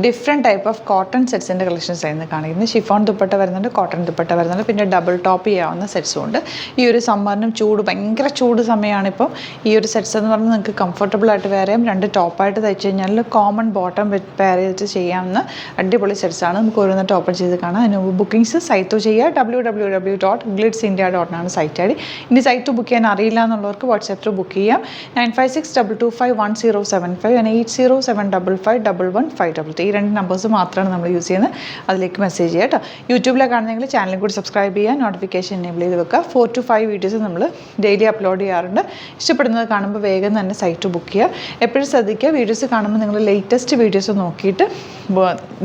Different type of cotton സെറ്റ്സിൻ്റെ collections ആയിരുന്നു കാണിക്കുന്നത്. ഷിഫോൺ ദുപ്പട്ട വരുന്നുണ്ട്, കോട്ടൺ ദുപ്പട്ട വരുന്നുണ്ട്, പിന്നെ ഡബിൾ ടോപ്പ് ചെയ്യാവുന്ന സെറ്റ്സും ഉണ്ട്. ഈ ഒരു സമ്മറിനും ഭയങ്കര ചൂട് സമയമാണിപ്പോൾ. ഈ ഒരു സെറ്റ്സ് എന്ന് പറഞ്ഞാൽ നിങ്ങൾക്ക് കംഫർട്ടബിൾ ആയിട്ട് വേറെ 2 ടോപ്പായിട്ട് തയ്ച്ച് കഴിഞ്ഞാൽ കോമൺ ബോട്ടം പെയർ ചെയ്തിട്ട് ചെയ്യാവുന്ന അടിപൊളി സെറ്റ്സാണ്. നമുക്ക് ഓരോന്നിട്ട് ഓപ്പൺ ചെയ്ത് കാണാം. അതിന് ബുക്കിംഗ്സ് സൈറ്റ് ചെയ്യുക. www.glitzindia.com site I D. ഇനി സൈറ്റ് ബുക്ക് ചെയ്യാൻ അറിയില്ല എന്നുള്ളവർക്ക് വാട്സാപ്പ് ത്രൂ ബുക്ക് ചെയ്യാം. 9562251075 and 8075551153. ഈ 2 നമ്പേഴ്സ് മാത്രമാണ് നമ്മൾ യൂസ് ചെയ്യുന്നത്. അതിലേക്ക് മെസ്സേജ് ചെയ്യുക കേട്ടോ. യൂട്യൂബിലെ കാണുന്നെങ്കിൽ ചാനലും കൂടി സബ്സ്ക്രൈബ് ചെയ്യുക, നോട്ടിഫിക്കേഷൻ എനേബിൾ ചെയ്ത് വെക്കുക. 4 to 5 വീഡിയോസ് നമ്മൾ ഡെയിലി അപ്ലോഡ് ചെയ്യാറുണ്ട്. ഇഷ്ടപ്പെടുന്നത് കാണുമ്പോൾ വേഗം തന്നെ സൈറ്റ് ബുക്ക് ചെയ്യുക. എപ്പോഴും ശ്രദ്ധിക്കുക, വീഡിയോസ് കാണുമ്പോൾ നിങ്ങൾ ലേറ്റസ്റ്റ് വീഡിയോസ് നോക്കിയിട്ട്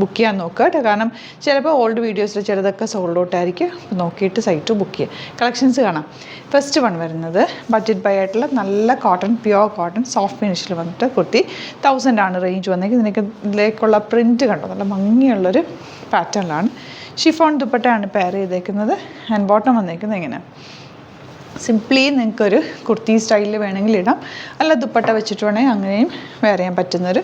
ബുക്ക് ചെയ്യാൻ നോക്കുക കേട്ടോ. കാരണം ചിലപ്പോൾ ഓൾഡ് വീഡിയോസിൽ ചിലതൊക്കെ സോൾഡ് ഔട്ട് ആയിരിക്കും. നോക്കിയിട്ട് സൈറ്റ് ബുക്ക് ചെയ്യുക. കളക്ഷൻസ് കാണാം. ഫസ്റ്റ് വൺ വരുന്നത് ബഡ്ജറ്റ് ബൈ ആയിട്ടുള്ള നല്ല കോട്ടൺ, പ്യുവർ കോട്ടൺ, സോഫ്റ്റ് ഫിനിഷിൽ വന്നിട്ട് കുർത്തി. 1000 ആണ് റേഞ്ച് വന്നേക്കുന്നത്. ഇതിലേക്കുള്ള പ്രിൻറ്റ് കണ്ടോ, നല്ല ഭംഗിയുള്ളൊരു പാറ്റേണിലാണ്. ഷിഫോൺ ദുപ്പട്ടയാണ് പെയർ ചെയ്തേക്കുന്നത്. ആൻഡ് ബോട്ടം വന്നേക്കുന്നത് ഇങ്ങനെ സിംപ്ലി നിങ്ങൾക്കൊരു കുർത്തി സ്റ്റൈലിൽ വേണമെങ്കിൽ ഇടാം, അല്ല ദുപ്പട്ട വെച്ചിട്ട് വേണമെങ്കിൽ അങ്ങനെയും വെയർ ചെയ്യാൻ പറ്റുന്നൊരു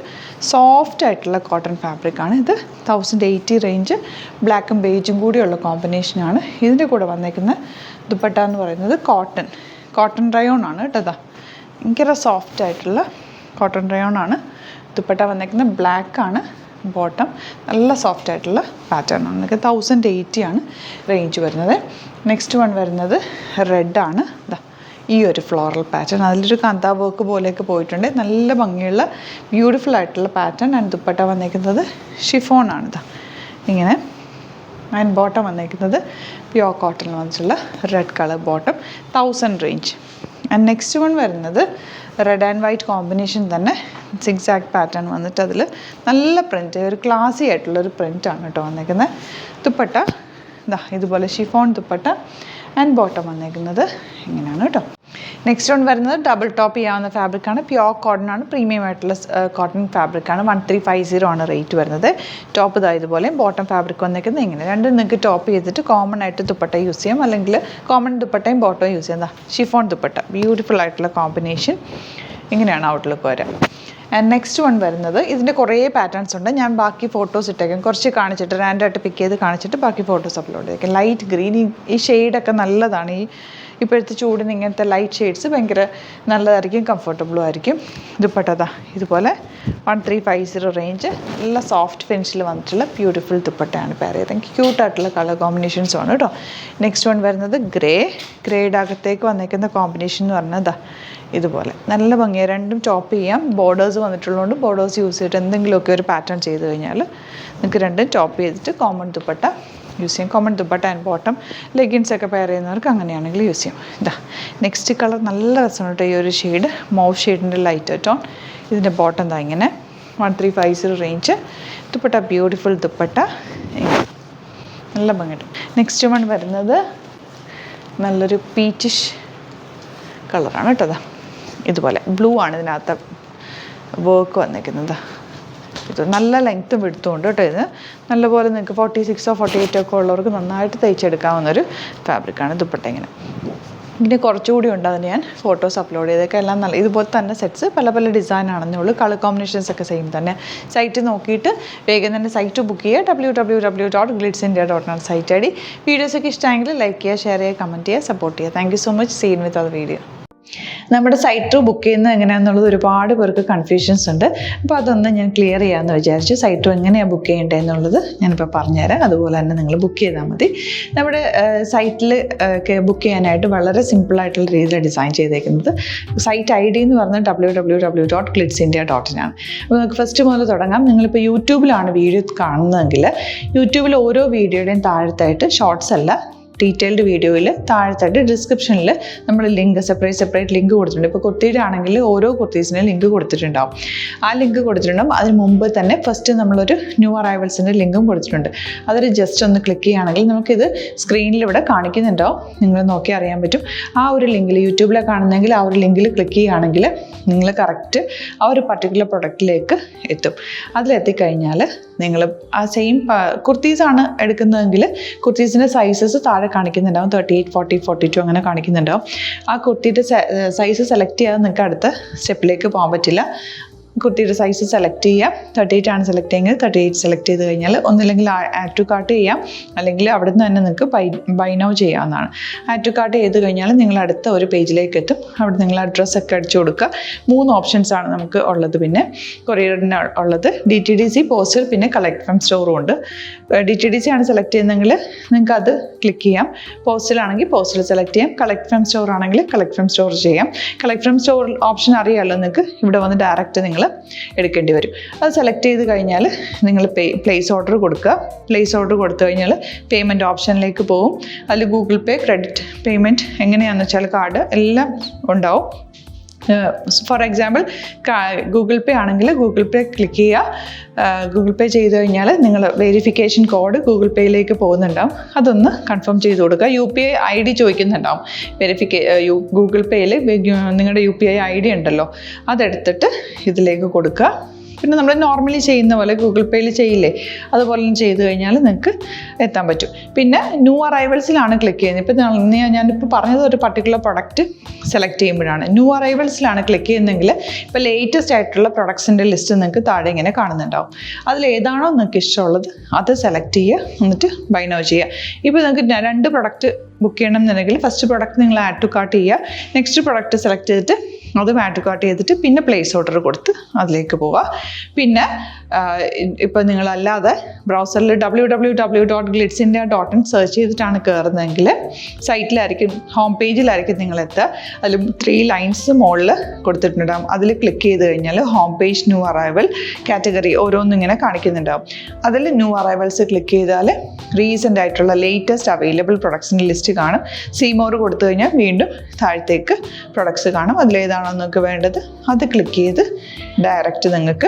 സോഫ്റ്റ് ആയിട്ടുള്ള കോട്ടൺ ഫാബ്രിക്കാണ് ഇത്. 1080 റേഞ്ച്, ബ്ലാക്കും ബേജും കൂടിയുള്ള കോമ്പിനേഷനാണ്. ഇതിൻ്റെ കൂടെ വന്നേക്കുന്ന ദുപ്പട്ട എന്ന് പറയുന്നത് കോട്ടൺ റയോൺ ആണ് കേട്ടോ. ഭയങ്കര സോഫ്റ്റ് ആയിട്ടുള്ള കോട്ടൺ റയോൺ ആണ്. ദുപ്പട്ട വന്നേക്കുന്നത് ബ്ലാക്കാണ്. ബോട്ടം നല്ല സോഫ്റ്റ് ആയിട്ടുള്ള പാറ്റേൺ ആണ്. നിങ്ങൾക്ക് 1080 ആണ് റേഞ്ച് വരുന്നത്. നെക്സ്റ്റ് വൺ വരുന്നത് റെഡാണ്. ഈ ഒരു ഫ്ലോറൽ പാറ്റേൺ, അതിലൊരു കാന്താ വർക്ക് പോലെയൊക്കെ പോയിട്ടുണ്ട്. നല്ല ഭംഗിയുള്ള ബ്യൂട്ടിഫുൾ ആയിട്ടുള്ള പാറ്റേൺ. ആൻഡ് ദുപ്പട്ട വന്നേക്കുന്നത് ഷിഫോൺ ആണ്. ഇങ്ങനെ. ആൻഡ് ബോട്ടം വന്നേക്കുന്നത് പ്യുവർ കോട്ടണിൽ വന്നിട്ടുള്ള red colour bottom, 1000 range. And next one വരുന്നത് റെഡ് ആൻഡ് വൈറ്റ് കോമ്പിനേഷൻ തന്നെ, സിക്സാക്ട് പാറ്റേൺ വന്നിട്ട് അതിൽ നല്ല പ്രിൻറ്റ്, ഒരു ക്ലാസി ആയിട്ടുള്ളൊരു പ്രിൻ്റാണ് കേട്ടോ വന്നേക്കുന്നത്. ദുപ്പട്ട ഇതുപോലെ ഷിഫോൺ ദുപ്പട്ട. ആൻഡ് ബോട്ടം വന്നേക്കുന്നത് ഇങ്ങനെയാണ് കേട്ടോ. നെക്സ്റ്റ് വൺ വരുന്നത് ഡബിൾ ടോപ്പ് ചെയ്യാവുന്ന ഫാബ്രിക്കാണ്. പ്യുവർ കോട്ടൺ ആണ്, പ്രീമിയം ആയിട്ടുള്ള കോട്ടൺ ഫാബ്രിക്കാണ്. 1350 ആണ് റേറ്റ് വരുന്നത്. ടോപ്പ് ഇതുപോലെ, ബോട്ടം ഫാബ്രിക് വന്നേക്കുന്നത് ഇങ്ങനെ. രണ്ടും നിങ്ങൾക്ക് ടോപ്പ് ചെയ്തിട്ട് കോമൺ ആയിട്ട് ദുപ്പട്ട യൂസ് ചെയ്യാം, അല്ലെങ്കിൽ കോമൺ ദുപ്പട്ടയും ബോട്ടവും യൂസ് ചെയ്യാം. ഷിഫോൺ ദുപ്പട്ട, ബ്യൂട്ടിഫുൾ ആയിട്ടുള്ള കോമ്പിനേഷൻ. ഇങ്ങനെയാണ് ഔട്ട്ലുക്ക് വരാം. ആൻഡ് നെക്സ്റ്റ് വൺ വരുന്നത്, ഇതിൻ്റെ കുറേ പാറ്റേൺസ് ഉണ്ട്. ഞാൻ ബാക്കി ഫോട്ടോസ് ഇട്ടേക്കാം, കുറച്ച് കാണിച്ചിട്ട് റാൻഡായിട്ട് പിക്ക് ചെയ്ത് കാണിച്ചിട്ട് ബാക്കി ഫോട്ടോസ് അപ്ലോഡ് ചെയ്തേക്കാം. ലൈറ്റ് ഗ്രീൻ, ഈ ഷെയ്ഡൊക്കെ നല്ലതാണ്. ഈ ഇപ്പോഴത്തെ ചൂടിന് ഇങ്ങനത്തെ ലൈറ്റ് ഷെയ്ഡ്സ് ഭയങ്കര നല്ലതായിരിക്കും, കംഫർട്ടബിളും ആയിരിക്കും. ദുപ്പട്ട ഇതുപോലെ 1350 റേഞ്ച്, നല്ല സോഫ്റ്റ് ഫിനിഷിൽ വന്നിട്ടുള്ള ബ്യൂട്ടിഫുൾ ദുപ്പട്ടയാണ് പെയർ ചെയ്തത്. എനിക്ക് ക്യൂട്ടായിട്ടുള്ള കളർ കോമ്പിനേഷൻസുമാണ് കേട്ടോ. നെക്സ്റ്റ് വൺ വരുന്നത് ഗ്രേയുടെ അകത്തേക്ക് വന്നേക്കുന്ന കോമ്പിനേഷൻ എന്ന് പറഞ്ഞാൽ ഇതുപോലെ നല്ല ഭംഗിയാണ്. രണ്ടും ടോപ്പ് ചെയ്യാം. ബോർഡേഴ്സ് വന്നിട്ടുള്ളതുകൊണ്ട് ബോർഡേഴ്സ് യൂസ് ചെയ്തിട്ട് എന്തെങ്കിലുമൊക്കെ ഒരു പാറ്റേൺ ചെയ്ത് കഴിഞ്ഞാൽ നിങ്ങൾക്ക് രണ്ടും ടോപ്പ് ചെയ്തിട്ട് കോമൺ ദുപ്പട്ട യൂസ് ചെയ്യും. Common dupatta and bottom, leggings ഒക്കെ പെയർ ചെയ്യുന്നവർക്ക് അങ്ങനെയാണെങ്കിൽ യൂസ് ചെയ്യും. നെക്സ്റ്റ് കളർ നല്ല രസമാണ് കേട്ടോ. ഈ ഒരു ഷെയ്ഡ് മൗവ് ഷെയ്ഡിൻ്റെ ലൈറ്റ് ടോൺ. ഇതിൻ്റെ ബോട്ടം ഇങ്ങനെ 1350 റേഞ്ച്. ദുപ്പട്ട ബ്യൂട്ടിഫുൾ ദുപ്പട്ട, നല്ല ഭംഗിയുണ്ട്. നെക്സ്റ്റ് വൺ വരുന്നത് നല്ലൊരു പീച്ചിഷ് കളറാണ് കേട്ടോ. ഇതുപോലെ ബ്ലൂ ആണ് ഇതിനകത്ത് വർക്ക് വന്നിരിക്കുന്നത്. ഇത് നല്ല ലെങ്ത്തും വിടുത്തുമുണ്ട് കേട്ടോ. ഇത് നല്ലപോലെ നിങ്ങൾക്ക് 46 or 48 ഒക്കെ ഉള്ളവർക്ക് നന്നായിട്ട് തയ്ച്ചെടുക്കാവുന്നൊരു ഫാബ്രിക്കാണ്. ദുപ്പട്ട ഇങ്ങനെ കുറച്ചുകൂടി ഉണ്ട്, അതിന് ഞാൻ ഫോട്ടോസ് അപ്ലോഡ് ചെയ്തേക്കാം. എല്ലാം നല്ല ഇതുപോലെ തന്നെ സെറ്റ്സ് പല ഡിസൈൻ ആണെന്നേ ഉള്ളൂ. കളർ കോമ്പിനേഷൻസ് ഒക്കെ സെയിം തന്നെ. സൈറ്റ് നോക്കിയിട്ട് വേഗം തന്നെ സൈറ്റ് ബുക്ക് ചെയ്യുക. www.glitzindia.com site I D. വീഡിയോസൊക്കെ ഇഷ്ടമെങ്കിൽ ലൈക്ക് ചെയ്യുക, ഷെയർ ചെയ്യുക, കമൻറ്റ് ചെയ്യുക, സപ്പോർട്ട് ചെയ്യുക. Thank you so much. സീൻ വിത്ത് അത് വീഡിയോ. നമ്മുടെ സൈറ്റ് ത്രൂ ബുക്ക് ചെയ്യുന്നത് എങ്ങനെയാണെന്നുള്ളത് ഒരുപാട് പേർക്ക് കൺഫ്യൂഷൻസ് ഉണ്ട്. അപ്പോൾ അതൊന്ന് ഞാൻ ക്ലിയർ ചെയ്യാമെന്ന് വിചാരിച്ചു. സൈറ്റ് ത്രൂ എങ്ങനെയാണ് ബുക്ക് ചെയ്യേണ്ടത് എന്നുള്ളത് ഞാനിപ്പോൾ പറഞ്ഞുതരാം. അതുപോലെ തന്നെ നിങ്ങൾ ബുക്ക് ചെയ്താൽ മതി. നമ്മുടെ സൈറ്റിൽ ബുക്ക് ചെയ്യാനായിട്ട് വളരെ സിമ്പിളായിട്ടുള്ള രീതിയിൽ ഡിസൈൻ ചെയ്തേക്കുന്നത്. സൈറ്റ് ഐ ഡി എന്ന് പറഞ്ഞാൽ www.glitzindia.in ആണ്. അപ്പോൾ നമുക്ക് ഫസ്റ്റ് മുതൽ തുടങ്ങാം. നിങ്ങളിപ്പോൾ യൂട്യൂബിലാണ് വീഡിയോ കാണുന്നതെങ്കിൽ യൂട്യൂബിൽ ഓരോ വീഡിയോയുടെയും താഴത്തായിട്ട് ഷോർട്സ് അല്ല, ഡീറ്റെയിൽഡ് വീഡിയോയിൽ താഴത്തായിട്ട് ഡിസ്ക്രിപ്ഷനിൽ നമ്മൾ ലിങ്ക് സെപ്പറേറ്റ് ലിങ്ക് കൊടുത്തിട്ടുണ്ട്. ഇപ്പോൾ കുർത്തിയുടെ ആണെങ്കിൽ ഓരോ കുർത്തീസിനും ലിങ്ക് കൊടുത്തിട്ടുണ്ടാവും. ആ ലിങ്ക് കൊടുത്തിട്ടുണ്ടാവും. അതിന് മുമ്പ് തന്നെ ഫസ്റ്റ് നമ്മളൊരു ന്യൂ അറൈവൽസിൻ്റെ ലിങ്കും കൊടുത്തിട്ടുണ്ട്. അതിൽ ജസ്റ്റ് ഒന്ന് ക്ലിക്ക് ചെയ്യുകയാണെങ്കിൽ നമുക്കിത് സ്ക്രീനിൽ ഇവിടെ കാണിക്കുന്നുണ്ടാവും. നിങ്ങൾ നോക്കി അറിയാൻ പറ്റും. ആ ഒരു ലിങ്കിൽ യൂട്യൂബിലെ കാണുന്നെങ്കിൽ ആ ഒരു ലിങ്കിൽ ക്ലിക്ക് ചെയ്യുകയാണെങ്കിൽ നിങ്ങൾ കറക്റ്റ് ആ ഒരു പർട്ടിക്കുലർ പ്രൊഡക്റ്റിലേക്ക് എത്തും. അതിലെത്തിക്കഴിഞ്ഞാൽ നിങ്ങൾ ആ സെയിം കുർത്തീസാണ് എടുക്കുന്നതെങ്കിൽ കുർത്തീസിൻ്റെ സൈസസ് താഴെ കാണിക്കുന്നുണ്ടാവും. 38, 40, 42 അങ്ങനെ കാണിക്കുന്നുണ്ടാവും. ആ കുർത്തിയുടെ സൈസ് സെലക്ട് ചെയ്യാതെ നിങ്ങൾക്ക് അടുത്ത സ്റ്റെപ്പിലേക്ക് പോകാൻ പറ്റില്ല. കുർത്തിയുടെ സൈസ് സെലക്ട് ചെയ്യാം. 38 ആണ് സെലക്ട് ചെയ്യുന്നത്. 38 സെലക്ട് ചെയ്ത് കഴിഞ്ഞാൽ ഒന്നില്ലെങ്കിൽ ആഡ് ടു കാർട്ട് ചെയ്യാം, അല്ലെങ്കിൽ അവിടെ നിന്ന് തന്നെ നിങ്ങൾക്ക് ബൈ നൗ ചെയ്യാവുന്നതാണ്. ആഡ് ടു കാർട്ട് ചെയ്ത് കഴിഞ്ഞാൽ നിങ്ങൾ അടുത്ത ഒരു പേജിലേക്ക് എത്തും. അവിടെ നിങ്ങൾ അഡ്രസ്സൊക്കെ അടിച്ചു കൊടുക്കുക. 3 ഓപ്ഷൻസാണ് നമുക്ക് ഉള്ളത്. പിന്നെ കൊറിയറിന് ഉള്ളത് DTDC, പോസ്റ്റൽ, പിന്നെ കളക്ട് ഫ്രം സ്റ്റോറും ഉണ്ട്. DTDC ആണ് സെലക്ട് ചെയ്യുന്നതെങ്കിൽ നിങ്ങൾക്ക് അത് ക്ലിക്ക് ചെയ്യാം. പോസ്റ്റലാണെങ്കിൽ പോസ്റ്റൽ സെലക്ട് ചെയ്യാം. കളക്ട് ഫ്രം സ്റ്റോർ ആണെങ്കിൽ കളക്ട് ഫ്രം സ്റ്റോർ ചെയ്യാം. കളക്ട് ഫ്രം സ്റ്റോർ ഓപ്ഷൻ അറിയാമല്ലോ നിങ്ങൾക്ക്. ഇവിടെ വന്ന് ഡയറക്റ്റ് നിങ്ങൾ എടുക്കേണ്ടി വരും. അത് സെലക്ട് ചെയ്ത് കഴിഞ്ഞാൽ നിങ്ങൾ പ്ലേസ് ഓർഡർ കൊടുക്കുക. പ്ലേസ് ഓർഡർ കൊടുത്തു കഴിഞ്ഞാൽ പേയ്മെൻറ്റ് ഓപ്ഷനിലേക്ക് പോകും. അതിൽ ഗൂഗിൾ പേ, ക്രെഡിറ്റ് പേയ്മെൻറ്റ് എങ്ങനെയാണെന്ന് വെച്ചാൽ കാർഡ് എല്ലാം ഉണ്ടാവും. ഫോർ എക്സാമ്പിൾ ഗൂഗിൾ പേ ആണെങ്കിൽ ഗൂഗിൾ പേ ക്ലിക്ക് ചെയ്യുക. ഗൂഗിൾ പേ ചെയ്ത് കഴിഞ്ഞാൽ നിങ്ങൾ വെരിഫിക്കേഷൻ കോഡ് ഗൂഗിൾ പേയിലേക്ക് പോകുന്നുണ്ടാവും. അതൊന്ന് കൺഫേം ചെയ്ത് കൊടുക്കുക. UPI ID ചോദിക്കുന്നുണ്ടാവും. ഗൂഗിൾ പേയിൽ നിങ്ങളുടെ UPI ID ഉണ്ടല്ലോ, അതെടുത്തിട്ട് ഇതിലേക്ക് കൊടുക്കുക. പിന്നെ നമ്മൾ നോർമലി ചെയ്യുന്ന പോലെ ഗൂഗിൾ പേയിൽ ചെയ്യില്ലേ, അതുപോലെ ചെയ്ത് കഴിഞ്ഞാൽ നിങ്ങൾക്ക് എത്താൻ പറ്റും. പിന്നെ ന്യൂ അറൈവൽസിലാണ് ക്ലിക്ക് ചെയ്യുന്നത്. ഇപ്പം ഞാനിപ്പോൾ പറഞ്ഞത് ഒരു പർട്ടിക്കുലർ പ്രൊഡക്റ്റ് സെലക്ട് ചെയ്യുമ്പോഴാണ്. ന്യൂ അറൈവൽസിലാണ് ക്ലിക്ക് ചെയ്യുന്നതെങ്കിൽ ഇപ്പോൾ ലേറ്റസ്റ്റ് ആയിട്ടുള്ള പ്രൊഡക്ട്സിൻ്റെ ലിസ്റ്റ് നിങ്ങൾക്ക് താഴെ ഇങ്ങനെ കാണുന്നുണ്ടാവും. അതിലേതാണോ നിങ്ങൾക്ക് ഇഷ്ടമുള്ളത് അത് സെലക്ട് ചെയ്യുക, എന്നിട്ട് ബൈ നൗ ചെയ്യുക. ഇപ്പോൾ നിങ്ങൾക്ക് 2 പ്രൊഡക്റ്റ് ബുക്ക് ചെയ്യണം എന്നുണ്ടെങ്കിൽ ഫസ്റ്റ് പ്രൊഡക്റ്റ് നിങ്ങൾ ആഡ് ടു കാർട്ട് ചെയ്യുക. നെക്സ്റ്റ് പ്രൊഡക്റ്റ് സെലക്ട് ചെയ്തിട്ട് അതും ആഡ് ടു കാർട്ട് ചെയ്തിട്ട് പിന്നെ പ്ലേസ് ഓർഡർ കൊടുത്ത് അതിലേക്ക് പോവുക. പിന്നെ ഇപ്പോൾ നിങ്ങളല്ലാതെ ബ്രൗസറിൽ www.glitzindia.in സെർച്ച് ചെയ്തിട്ടാണ് കയറുന്നതെങ്കിൽ സൈറ്റിലായിരിക്കും, ഹോം പേജിലായിരിക്കും നിങ്ങളെത്തുക. അതിൽ 3 ലൈൻസ് മുകളിൽ കൊടുത്തിട്ടുണ്ടാകും. അതിൽ ക്ലിക്ക് ചെയ്ത് കഴിഞ്ഞാൽ home page, new arrival, category ഓരോന്നിങ്ങനെ കാണിക്കുന്നുണ്ടാകും. അതിൽ ന്യൂ അറൈവൽസ് ക്ലിക്ക് ചെയ്താൽ റീസെൻ്റ് ആയിട്ടുള്ള ലേറ്റസ്റ്റ് അവൈലബിൾ പ്രൊഡക്ട്സിൻ്റെ ലിസ്റ്റ് കാണും. സീമോർ കൊടുത്തു കഴിഞ്ഞാൽ വീണ്ടും താഴത്തേക്ക് പ്രൊഡക്ട്സ് കാണും. അതിലേതാണോ നിങ്ങൾക്ക് വേണ്ടത് അത് ക്ലിക്ക് ചെയ്ത് ഡയറക്റ്റ് നിങ്ങൾക്ക്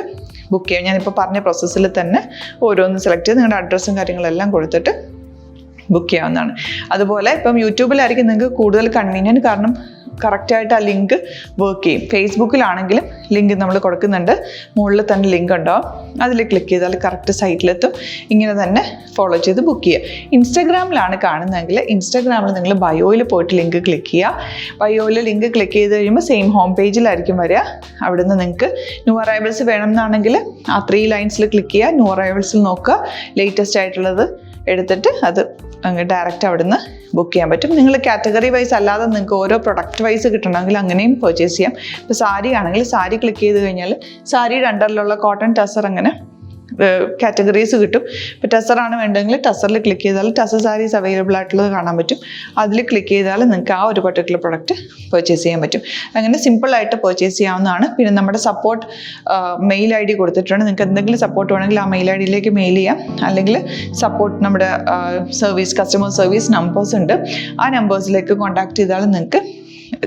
ബുക്ക് ചെയ്യാം. ഞാനിപ്പോൾ പറഞ്ഞ പ്രോസസ്സിൽ തന്നെ ഓരോന്ന് സെലക്ട് ചെയ്ത് നിങ്ങളുടെ അഡ്രസ്സും കാര്യങ്ങളെല്ലാം കൊടുത്തിട്ട് ബുക്ക് ചെയ്യാവുന്നതാണ്. അതുപോലെ ഇപ്പം യൂട്യൂബിലായിരിക്കും നിങ്ങൾക്ക് കൂടുതൽ കൺവീനിയൻറ്റ്, കാരണം കറക്റ്റായിട്ട് ആ ലിങ്ക് വർക്ക് ചെയ്യും. ഫേസ്ബുക്കിലാണെങ്കിലും ലിങ്ക് നമ്മൾ കൊടുക്കുന്നുണ്ട്, മുകളിൽ തന്നെ ലിങ്ക് ഉണ്ടാവും. അതിൽ ക്ലിക്ക് ചെയ്താൽ കറക്റ്റ് സൈറ്റിലെത്തും. ഇങ്ങനെ തന്നെ ഫോളോ ചെയ്ത് ബുക്ക് ചെയ്യുക. ഇൻസ്റ്റാഗ്രാമിലാണ് കാണുന്നതെങ്കിൽ ഇൻസ്റ്റാഗ്രാമിൽ നിങ്ങൾ ബയോയിൽ പോയിട്ട് ലിങ്ക് ക്ലിക്ക് ചെയ്യുക. ബയോയിൽ ലിങ്ക് ക്ലിക്ക് ചെയ്ത് കഴിയുമ്പോൾ സെയിം ഹോം പേജിലായിരിക്കും വരിക. അവിടെ നിന്ന് നിങ്ങൾക്ക് ന്യൂ അറൈവൽസ് വേണമെന്നാണെങ്കിൽ ആ 3 ലൈൻസിൽ ക്ലിക്ക് ചെയ്യുക. ന്യൂ അറൈവൽസിൽ നോക്കുക, ലേറ്റസ്റ്റ് ആയിട്ടുള്ളത് എടുത്തിട്ട് അത് ഡയറക്റ്റ് അവിടെ നിന്ന് ബുക്ക് ചെയ്യാൻ പറ്റും. നിങ്ങൾ കാറ്റഗറി വൈസ് അല്ലാതെ നിങ്ങൾക്ക് ഓരോ പ്രൊഡക്റ്റ് വൈസ് കിട്ടണമെങ്കിൽ അങ്ങനെയും പർച്ചേസ് ചെയ്യാം. ഇപ്പോൾ സാരി ആണെങ്കിൽ സാരി ക്ലിക്ക് ചെയ്ത് കഴിഞ്ഞാൽ സാരിയുടെ അണ്ടറിലുള്ള കോട്ടൺ, ടസർ, അങ്ങനെ കാറ്റഗറീസ് കിട്ടും. ഇപ്പോൾ ടസറാണ് വേണ്ടതെങ്കിൽ ടസറിൽ ക്ലിക്ക് ചെയ്താൽ ടസർ സാരീസ് അവൈലബിൾ ആയിട്ടുള്ളത് കാണാൻ പറ്റും. അതിൽ ക്ലിക്ക് ചെയ്താൽ നിങ്ങൾക്ക് ആ ഒരു പർട്ടിക്കുലർ പ്രൊഡക്റ്റ് പർച്ചേസ് ചെയ്യാൻ പറ്റും. അങ്ങനെ സിമ്പിളായിട്ട് പർച്ചേസ് ചെയ്യാവുന്നതാണ്. പിന്നെ നമ്മുടെ സപ്പോർട്ട് മെയിൽ ID കൊടുത്തിട്ടുണ്ട്. നിങ്ങൾക്ക് എന്തെങ്കിലും സപ്പോർട്ട് വേണമെങ്കിൽ ആ മെയിൽ IDയിലേക്ക് മെയിൽ ചെയ്യാം. അല്ലെങ്കിൽ സപ്പോർട്ട് നമ്മുടെ കസ്റ്റമർ സർവീസ് നമ്പേഴ്സ് ഉണ്ട്. ആ നമ്പേഴ്സിലേക്ക് കോൺടാക്ട് ചെയ്താൽ നിങ്ങൾക്ക്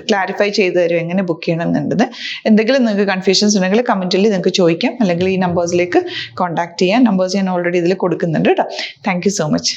ക്ലാരിഫൈ ചെയ്ത് തരും എങ്ങനെ ബുക്ക് ചെയ്യണം എന്നുള്ളത്. എന്തെങ്കിലും നിങ്ങൾക്ക് കൺഫ്യൂഷൻസ് ഉണ്ടെങ്കിൽ കമൻറ്റിൽ നിങ്ങൾക്ക് ചോദിക്കാം, അല്ലെങ്കിൽ ഈ നമ്പേഴ്സിലേക്ക് കോൺടാക്ട് ചെയ്യാം. നമ്പേഴ്സ് ഞാൻ ഓൾറെഡി ഇതിൽ കൊടുക്കുന്നുണ്ട് കേട്ടോ. Thank you so much.